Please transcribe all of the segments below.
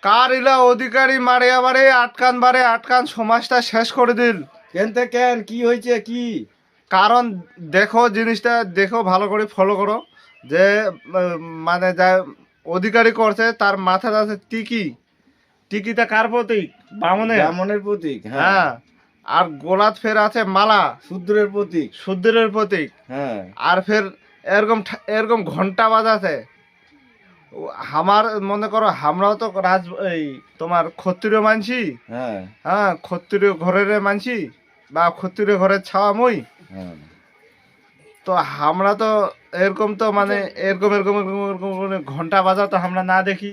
কার ইলা অধিকারী মারিয়া বারে আটকান সমাজটা শেষ করে দিল। কেন কি হয়েছে কি? কারণ দেখো জিনিসটা দেখো ভালো করে ফলো করো যে মানে যা অধিকারী করছে তার মাথায় আছে টিকিটা কার প্রতীক? ব্রাহ্মণের প্রতীক। হ্যাঁ। আর গোলাত ফের আছে মালা শূদ্রের প্রতীক। শূদ্রের প্রতীক। হ্যাঁ। আর ফের এরকম ঘন্টা বাজাছে। আমার মনে করো আমরাও তো এই তোমার ক্ষত্রিয় মানছি। হ্যাঁ। হ্যাঁ, ক্ষত্রিয় ঘরের মানছি বা ক্ষত্রিয় ঘরের ছাওয়া মই। হ্যাঁ। তো আমরা তো এরকম তো মানে এরকম এরকম এরকম এরকম করে ঘন্টা বাজা তো আমরা না দেখি।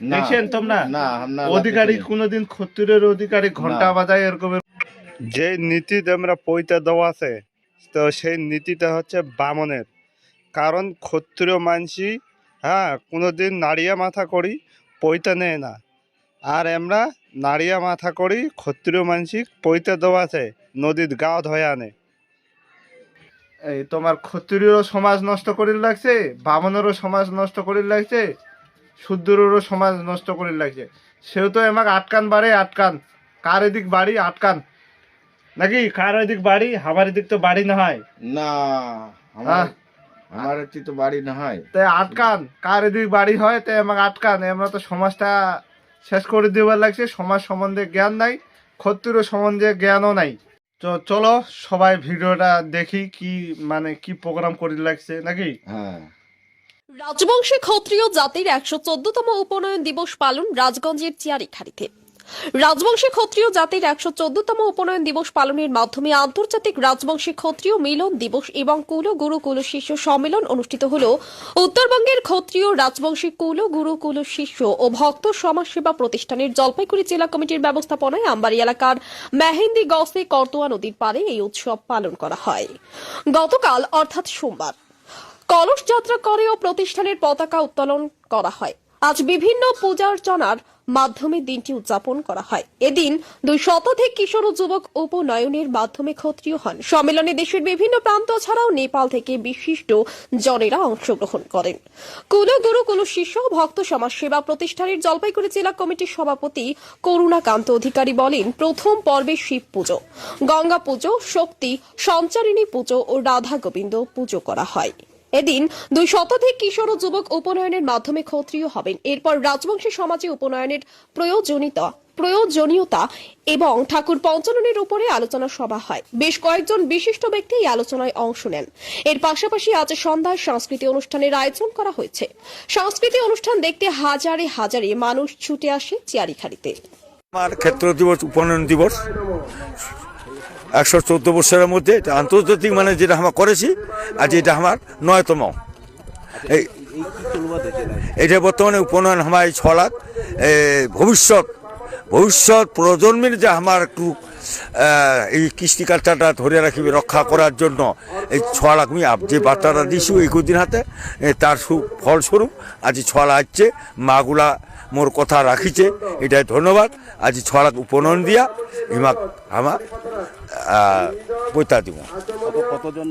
দেখছেন তোমরা? না, অধিকারী কোনোদিন ক্ষত্রিয়ের অধিকারী ঘন্টা বাজায় এরকম। যে নীতিতে আমরা পইতে দেওয়া আছে তো সেই নীতিটা হচ্ছে বামনের। কারণ ক্ষত্রিয় মানসি হ্যাঁ কোনোদিন নাড়িয়া মাথা করি পইতে নেয় না। আর আমরা নাড়িয়া মাথা করি ক্ষত্রিয় মানসি পইতে দেওয়া আছে নদীর গাও ধয়ে আনে। এই তোমার ক্ষত্রিয়রও সমাজ নষ্ট করির লাগছে, বামনেরও সমাজ নষ্ট করির লাগছে, শূদ্রেরও সমাজ নষ্ট করির লাগছে। সেও তো আমাকে আটকান কার এদিক বাড়ি আটকান নাকি? কার এদিক বাড়ি? আমার এদিক তো বাড়ি না হয় না, আমার একটি তো বাড়ি না হয়। তাই আটকান কার এদিক বাড়ি হয় তাই আমাকে আটকান। আমরা তো সমাজটা শেষ করে দিবার লাগছে। সমাজ সম্বন্ধে জ্ঞান নাই, ক্ষত্রিয় সম্বন্ধে জ্ঞানও নাই। তো চলো সবাই ভিডিওটা দেখি কি মানে কি প্রোগ্রাম করে লাগছে নাকি। হ্যাঁ। রাজবংশী ক্ষত্রিয় জাতির ১১৪তম উপনয়ন দিবস পালন রাজগঞ্জের চিয়ারিখালীতে। রাজবংশী ক্ষত্রিয় জাতির ১১৪তম উপনয়ন দিবস পালনের মাধ্যমে আন্তর্জাতিক রাজবংশী ক্ষত্রিয় মিলন দিবস এবং কুলগুরু কুলশিষ্য সম্মেলন অনুষ্ঠিত হল উত্তরবঙ্গের ক্ষত্রিয় রাজবংশী কুলগুরু কুলশিষ্য ও ভক্ত সমাজসেবা প্রতিষ্ঠানের জলপাইগুড়ি জেলা কমিটির ব্যবস্থাপনায় আমবাড়ি এলাকার মেহেন্দি গসে করতোয়া নদীর পাড়ে এই উৎসব পালন করা হয়। গতকাল অর্থাৎ সোমবার কলস যাত্রা করে ও প্রতিষ্ঠানের পতাকা উত্তোলন করা হয়। আজ বিভিন্ন পূজার্চনার মাধ্যমে দিনটি উদযাপন করা হয়। এদিন ২০০ কিশোর ও যুবক উপনয়নের মাধ্যমে ক্ষত্রিয় হন। সম্মেলনে দেশের বিভিন্ন প্রান্ত ছাড়াও নেপাল থেকে বিশিষ্ট জনেরা অংশগ্রহণ করেন। কুলগুরু কুলশিষ্য ভক্ত সমাজসেবা প্রতিষ্ঠানের জলপাইগুড়ি জেলা কমিটির সভাপতি করুণাকান্ত অধিকারী বলেন, প্রথম পর্বে শিব পুজো, গঙ্গা পুজো, শক্তি সঞ্চারিণী পুজো ও রাধা গোবিন্দ পুজো করা হয়। এদিন ২০০ কিশোর ও যুবক উপনয়নের মাধ্যমে ক্ষত্রিয় হবেন। এরপর রাজবংশী সমাজে উপনয়নের প্রয়োজনীয়তা এবং ঠাকুর পঞ্চাননের উপরে আলোচনা সভা হয়। বেশ কয়েকজন বিশিষ্ট ব্যক্তি এই আলোচনায় অংশ নেন। এর পাশাপাশি আজ সন্ধ্যায় সাংস্কৃতিক অনুষ্ঠানের আয়োজন করা হয়েছে। সাংস্কৃতিক অনুষ্ঠান দেখতে হাজারে হাজারে মানুষ ছুটে আসে চিয়ারিখালীতে। আমার ক্ষেত্র দিবস উপনয়ন দিবস ১১৪ বছরের মধ্যে এটা আন্তর্জাতিক মানে যেটা আমরা করেছি, আজ এটা আমার ৯তম। এটা বর্তমানে উপনয়ন আমার এই ৬ লাখ ভবিষ্যৎ প্রজন্মের যে আমার একটু এই কৃষ্টি কালচারটা ধরে রাখি রক্ষা করার জন্য এই ৬ লাখ আমি যে বার্তাটা দিছি এই কদিন হাতে তার ফলস্বরূপ আজ ৬ লাখ আসছে মাগুলা মোর কথা রাখিছে, এটাই ধন্যবাদ। আজ ৬ লাখ উপনয়ন দিয়া ইমাক আমার পৈতা দিব। কতজন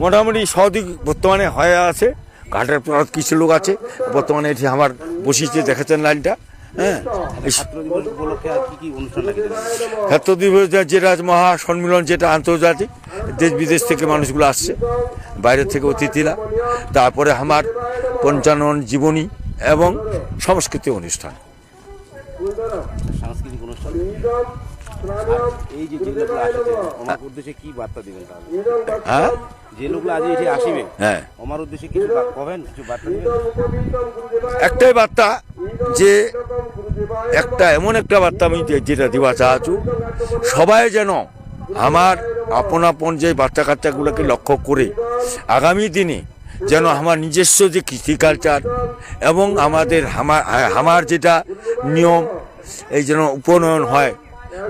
মোটামুটি সদিক বর্তমানে হয়ে আছে, ঘাটের পর কিছু লোক আছে বর্তমানে এটি আমার বসিয়েছে, দেখেছেন লাইনটা। হ্যাঁ, ক্ষেত্র দিবস যেটা মহা সম্মিলন, যেটা আন্তর্জাতিক দেশ বিদেশ থেকে মানুষগুলো আসছে, বাইরের থেকে অতিথিরা। তারপরে আমার পঞ্চানন জীবনী এবং সাংস্কৃতিক অনুষ্ঠান। এই যে যেগুলো আসছে আমার উদ্দেশ্যে কি বার্তা দিবেন তাহলে? হ্যাঁ, যে লোকগুলো আজ এসে আসিবে হ্যাঁ, আমার উদ্দেশ্যে কিছু কবেন, কিছু বার্তা দিবেন? একটাই বার্তা, যে এমন একটা বার্তা আমি যেটা দিবা চাচ্ছু, সবাই যেন আমার আপন যে বাচ্চা কাচ্চাগুলোকে লক্ষ্য করে আগামী দিনে যেন আমার নিজস্ব যে কৃষি কালচার এবং আমার যেটা নিয়ম, এই যেন উপনয়ন হয়,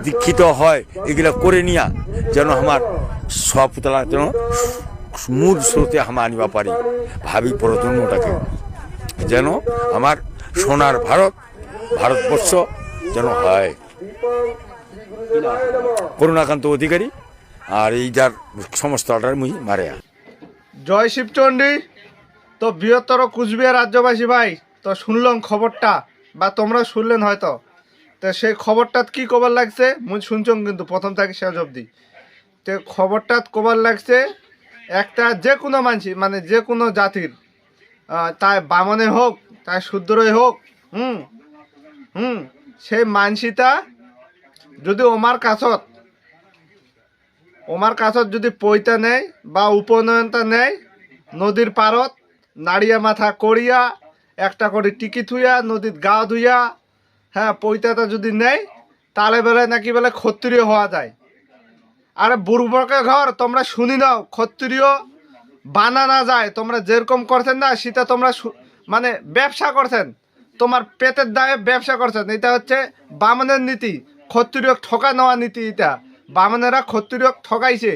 দীক্ষিত হয়, এগুলো করে নিয়া যেন আমার সবতলা যেন মূল স্রোতে আমার আনিবা পারি, ভাবি প্রজন্মটাকে যেন আমার সোনার ভারতবর্ষ যেন হয়। করুণাকান্ত অধিকারী। আর এই যার সমস্ত অর্ডার মুই মারে। জয় শিবচণ্ডী। তো বৃহত্তর কুচবিহার রাজ্যবাসী ভাই, তো শুনলাম খবরটা, বা তোমরা শুনলেন হয়তো। তো সেই খবরটা কি কবার লাগছে মুই শুনছম কিন্তু প্রথম থেকে শেষ অবধি। তো খবরটা কবার লাগছে একটা যে কোনো মানসি মানে যে কোনো জাতির, তাই বামনে হোক তাই শূদ্রই হোক, সেই মানসিটা যদি ওমার কাছত যদি পইতা নেয় বা উপনয়নটা নেয়, নদীর পারত নাড়িয়া মাথা করিয়া একটা করে টিকি থুইয়া নদীর গা ধুইয়া, হ্যাঁ, পইতাটা যদি নেয় তাহলে বলে নাকি বলে ক্ষত্রিয় হওয়া যায়। আরে বুড়বকে ঘর তোমরা শুনি নাও, ক্ষত্রিয় বানা না যায়। তোমরা যেরকম করছেন না সেটা তোমরা মানে ব্যবসা করছেন, তোমার পেটের দায়ে ব্যবসা করছেন। এটা হচ্ছে বামনের নীতি, ক্ষত্রিয় ঠকা নেওয়া নীতি। এটা বামনেরা ক্ষত্রিয় ঠকাইছে,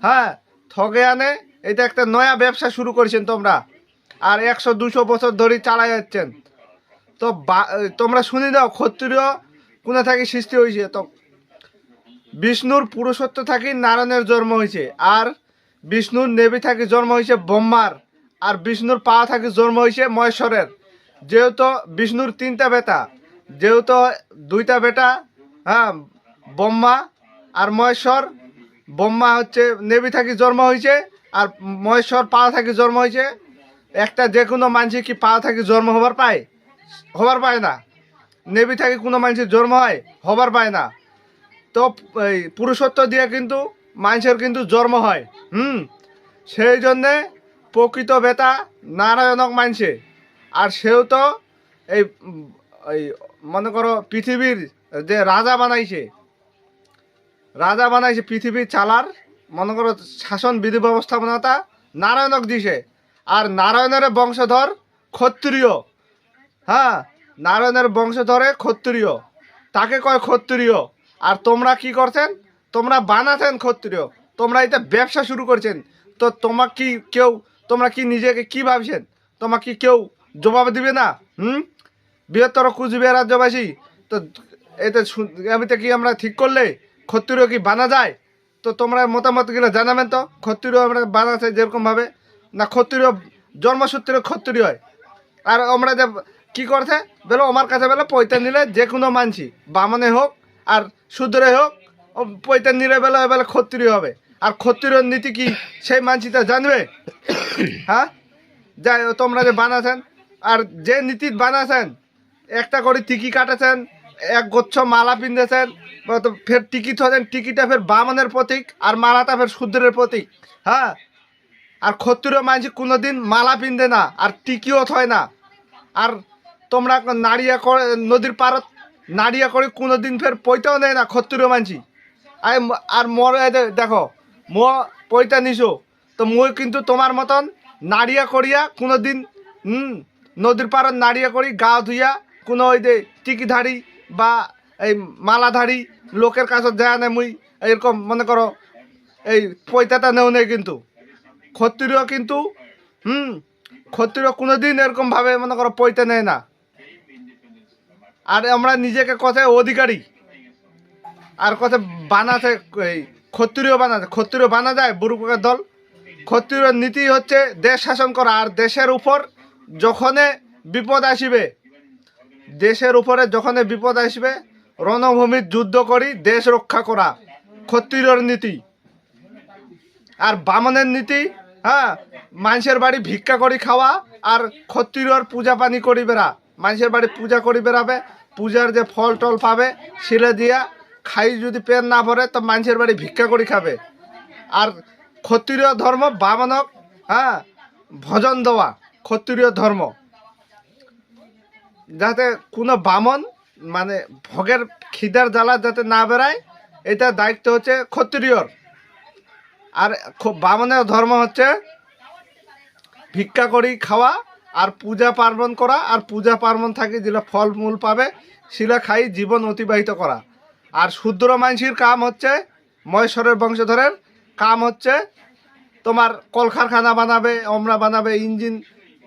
হ্যাঁ, ঠগে আনে। এটা একটা নয়া ব্যবসা শুরু করেছেন তোমরা, আর 100-200 বছর ধরে চালাই যাচ্ছেন। তো তোমরা শুনি দাও ক্ষত্রিয় কোনা থাকি সৃষ্টি হয়েছে। তো বিষ্ণুর পুরুষত্ব থাকি নারায়ণের জন্ম হয়েছে, আর বিষ্ণুর নেবী থাকি জন্ম হয়েছে ব্রহ্মার, আর বিষ্ণুর পা থাকি জন্ম হয়েছে মহেশ্বরের। যেহেতু বিষ্ণুর 3টা বেটা, যেহেতু 2টা বেটা, হ্যাঁ, ব্রহ্মা আর মহেশ্বর। ব্রহ্মা হচ্ছে নেবী থাকি জন্ম হয়েছে, আর মহেশ্বর পা থাকি জন্ম হয়েছে। একটা যে কোনো মানুষ কি পা থাকি জন্ম হবার পায় না। নেবী থাকি কোনো মানুষের জন্ম হয় হবার পায় না। তো এই পুরুষত্ব দিয়ে কিন্তু মানুষের কিন্তু জন্ম হয়। সেই জন্যে প্রকৃত বেটা নারায়ণক মানছে। আর সেও তো এই মনে করো পৃথিবীর যে রাজা বানাইছে পৃথিবীর চালার, মনে করো শাসন বিধি ব্যবস্থাপনাটা নারায়ণক দিছে। আর নারায়ণের বংশধর ক্ষত্রিয়, হ্যাঁ, নারায়ণের বংশধরে ক্ষত্রিয়, তাকে কয় ক্ষত্রিয়। আর তোমরা কি করছেন, তোমরা বানাছেন ক্ষত্রিয়, তোমরা এটা ব্যবসা শুরু করছেন। তো তোমরা কি নিজেকে কি ভাবছেন, তোমার কি কেউ জবাব দিবে না? বৃহত্তর কুচবিহার রাজ্যবাসী, তো এটা এমনিতে কি আমরা ঠিক করলে ক্ষত্রিয় কি বানা যায়? তো তোমরা মতামত গেলে জানাবেন তো। ক্ষত্রিয় আমরা বানাচ্ছে যেরকমভাবে, না ক্ষত্রিয় জন্মসূত্রে ক্ষত্রিয় হয়। আর আমরা যে কি করছে বলো, আমার কাছে বলে পয়তা নিলে যে কোনো মানছি, বামনে হোক আর শূদ্রে হোক, পয়তা নিলে বেলে ক্ষত্রিয় হবে। আর ক্ষত্রিয়র নীতি কি সেই মানসিটা জানবে? হ্যাঁ, যাই তোমরা যে বানাছেন, আর যে নীতি বানাছেন, একটা করে টিকি কাটেছেন, এক গুচ্ছ মালা পিঁধেছেন, ফের টিকি থাকেন, টিকিটা ফের বামনের প্রতীক, আর মালাটা ফের শূদ্রের প্রতীক। হ্যাঁ, আর ক্ষত্রিয় মানসি কোনোদিন মালা পিঁধে না, আর টিকিও থয় না। আর তোমরা নাড়িয়া করে নদীর পারত নাড়িয়া করে কোনোদিন ফের পয়তাও নেয় না ক্ষত্রিয় মানসি। আর দেখো পয়তা নিছো, তো মই কিন্তু তোমার মতন নাড়িয়া করিয়া কোনোদিন নদীর পারত নাড়িয়া করি গা ধুইয়া কোনো ওই যে টিকিধারী বা এই মালাধারী লোকের কাছে যায় না। মুই এরকম মনে করো এই পয়তাটা নেও নেই কিন্তু ক্ষত্রিয় কোনোদিন এরকমভাবে মনে করো পয়তা নেয় না। আর আমরা নিজেকে কথায় অধিকারী, আর কথা বানাতে এই ক্ষত্রিয় বানা যায় বুড়ুকের দল। ক্ষত্রিয় নীতি হচ্ছে দেশ শাসন করা, আর দেশের উপর যখনে বিপদ আসবে রণভূমির যুদ্ধ করি দেশ রক্ষা করা ক্ষত্রিয়র নীতি। আর বামনের নীতি, হ্যাঁ, মানুষের বাড়ি ভিক্ষা করি খাওয়া, আর ক্ষত্রিয়র পূজা পানি করি বেড়া, মানুষের বাড়ি পূজা করি বেড়াবে, পূজার যে ফল টল পাবে সেটা দিয়া খাই, যদি পেট না ভরে তো মানুষের বাড়ি ভিক্ষা করি খাবে। আর ক্ষত্রিয় ধর্ম বামনক, হ্যাঁ, ভজন দেওয়া ক্ষত্রিয় ধর্ম, যাতে কোনো বামন মানে ভোগের খিদার জ্বালা যাতে না বেড়ায়, এটা দায়িত্ব হচ্ছে ক্ষত্রিয়র। আর বামনের ধর্ম হচ্ছে ভিক্ষা করি খাওয়া, আর পূজা পার্বণ করা, আর পূজা পার্বণ থাকে যেগুলো ফল মূল পাবে সেগুলো খাই জীবন অতিবাহিত করা। আর শূদ্র মানসির কাম হচ্ছে, মহেশ্বরের বংশধরের কাম হচ্ছে তোমার কলকারখানা বানাবে, আমরা বানাবে, ইঞ্জিন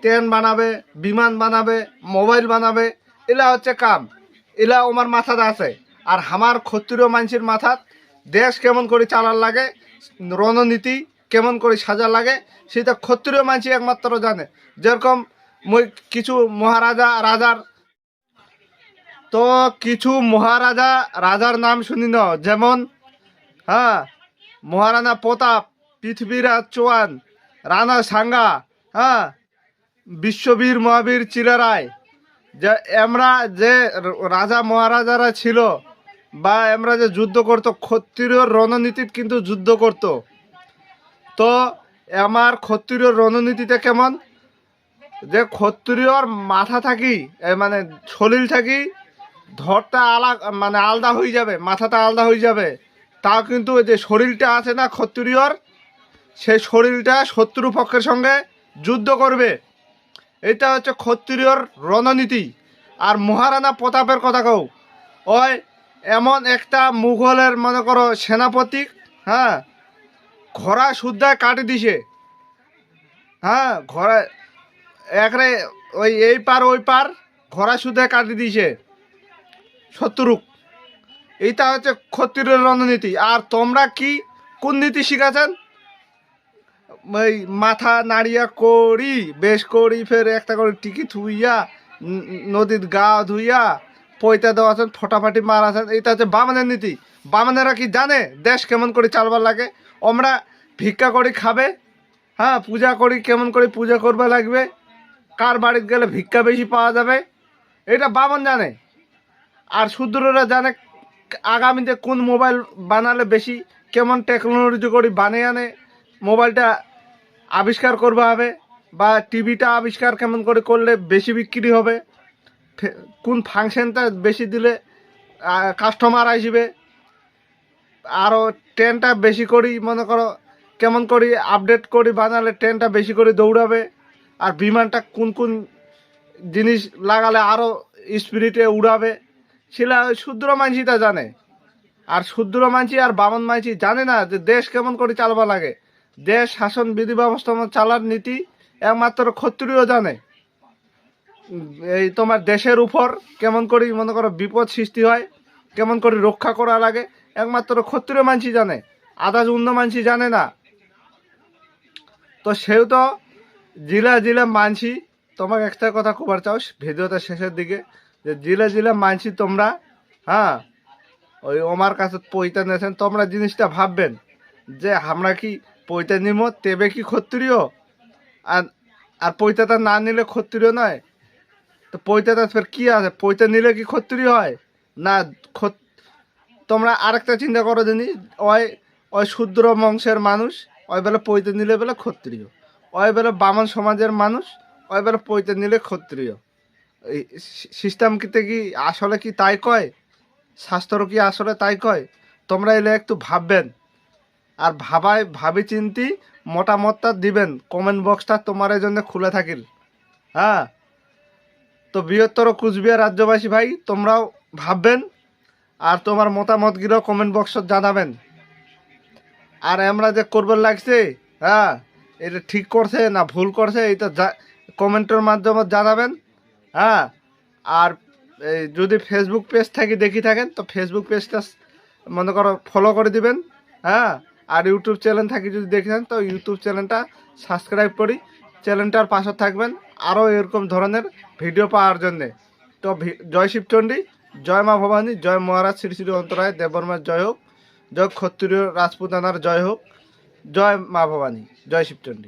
ট্রেন বানাবে, বিমান বানাবে, মোবাইল বানাবে, এলা হচ্ছে কাম। এলা আমার মাথাতে আছে। আর আমার ক্ষত্রিয় মানসির মাথাত দেশ কেমন করে চালার লাগে, রণনীতি কেমন করে সাজা লাগে, সেটা ক্ষত্রিয় মানসি একমাত্র জানে। যেরকম কিছু মহারাজা রাজার, তো কিছু মহারাজা রাজার নাম শুনি ন, যেমন হ্যাঁ মহারানা প্রতাপ, পৃথ্বীরাজ চৌহান, রানা সাঙ্গা, হ্যাঁ বিশ্ববীর মহাবীর চিরারায়, যে আমরা যে রাজা মহারাজারা ছিল বা আমরা যে যুদ্ধ করতো, ক্ষত্রিয় রণনীতিতে কিন্তু যুদ্ধ করত। তো আমার ক্ষত্রিয় রণনীতিতে কেমন, যে ক্ষত্রিয়র মাথা থাকি মানে শরীর থাকি ধরটা মানে আলাদা হয়ে যাবে, মাথাটা আলাদা হয়ে যাবে, তাও কিন্তু ওই যে শরীরটা আছে না ক্ষত্রিয়র, সেই শরীরটা শত্রু পক্ষের সঙ্গে যুদ্ধ করবে। এটা হচ্ছে ক্ষত্রিয়র রণনীতি। আর মহারানা প্রতাপের কথা কও, ওই এমন একটা মুঘলের মনে করো সেনাপতি, হ্যাঁ ঘোড়া শুদ্ধায় কাটি দিছে, হ্যাঁ ঘোড়া একরে ওই এই পার ওই পার ঘোড়া শুদ্ধায় কাটি দিছে শত্রুক। এইটা হচ্ছে ক্ষত্রিয়ের রণনীতি। আর তোমরা কি কোন নীতি শিখাছেন, ওই মাথা নাড়িয়া করি বেশ করি, ফের একটা করে টিকি থুইয়া নদীর গা ধুইয়া পয়তা দেওয়া আছেন, ফটাফাটি মার আছেন। এইটা হচ্ছে বামনের নীতি। বামনেরা কি জানে দেশ কেমন করে চালবার লাগে? আমরা ভিক্ষা করি খাবে, হ্যাঁ পূজা করি কেমন করে পূজা করবা লাগবে, কার বাড়িতে গেলে ভিক্ষা বেশি পাওয়া যাবে, এটা বামন জানে। আর শূদ্ররা জানে আগামীতে কোন মোবাইল বানালে বেশি কেমন টেকনোলজি করে বানিয়ে আনে মোবাইলটা আবিষ্কার করবে হবে, বা টিভিটা আবিষ্কার কেমন করে করলে বেশি বিক্রি হবে, কোন ফাংশনটা বেশি দিলে কাস্টমার আসবে, আরও ট্রেনটা বেশি করি মনে করো কেমন করি আপডেট করি বানালে ট্রেনটা বেশি করে দৌড়াবে, আর বিমানটা কোন কোন জিনিস লাগালে আরও স্পিরিটে উড়াবে, সেটা ওই শূদ্র মানসিটা জানে। আর শূদ্র মানসি আর বামন মানসি জানে না যে দেশ কেমন করে চালবা লাগে। দেশ শাসন বিধি ব্যবস্থা চালার নীতি একমাত্র ক্ষত্রিয় জানে। এই তোমার দেশের উপর কেমন করে মনে করো বিপদ সৃষ্টি হয়, কেমন করে রক্ষা করা লাগে, একমাত্র ক্ষত্রিয় মানসি জানে, আদার্স অন্য মানসি জানে না। তো সেও তো জিলা জিলা মানসি, তোমাকে একটা কথা কবার চাও ভিডিওটা শেষের দিকে, যে জিলা জিলা মানসি তোমরা, হ্যাঁ ওই আমার কাছে পয়তা নিয়েছেন, তোমরা জিনিসটা ভাববেন যে আমরা কি পয়তা নিব তেবে কি ক্ষত্রিয়, আর আর পয়তাটা না নিলে ক্ষত্রিয় নয়। তো পয়তাটা ফের কি আছে, পয়তা নিলে কি ক্ষত্রিয় হয় না? তোমরা আরেকটা চিন্তা করো জানি, ওই ওই শূদ্র বংশের মানুষ ওই বেলা পয়তা নিলে বেলা ক্ষত্রিয়, ওই বেলা বামন সমাজের মানুষ ওই বেলা পয়তা নিলে ক্ষত্রিয়। এই সিস্টেম কি আসলে কি তাই কয়? শাস্ত্র কি আসলে তাই কয়? তোমরা এলে একটু ভাববেন, আর ভাবি চিন্তি মতামতটা দিবেন। কমেন্ট বক্সটা তোমার জন্য খুলে থাকিল। হ্যাঁ তো বৃহত্তর কুচবিহার রাজ্যবাসী ভাই, তোমরাও ভাববেন আর তোমার মতামতগুলো কমেন্ট বক্সত জানাবেন। আর আমরা যে করবার লাগছে, হ্যাঁ এটা ঠিক করছে না ভুল করছে, এটা কমেন্টের মাধ্যমে জানাবেন। হ্যাঁ আর যদি ফেসবুক পেজ থেকে দেখি থাকেন তো ফেসবুক পেজটা মনে করো ফলো করে দিবেন। হ্যাঁ আর ইউটিউব চ্যানেল থাকি যদি দেখে থাকেন তো ইউটিউব চ্যানেলটা সাবস্ক্রাইব করি, চ্যানেলটার পাশে থাকবেন আরও এরকম ধরনের ভিডিও পাওয়ার জন্যে। তো জয় শিবচণ্ডী, জয় মা ভবানী, জয় মহারাজ শ্রী শ্রী অন্তরায় দেববর্মার জয় হোক, জয় ক্ষত্রিয় রাজপুতানার জয় হোক, জয় মা ভবানী, জয় শিবচণ্ডী।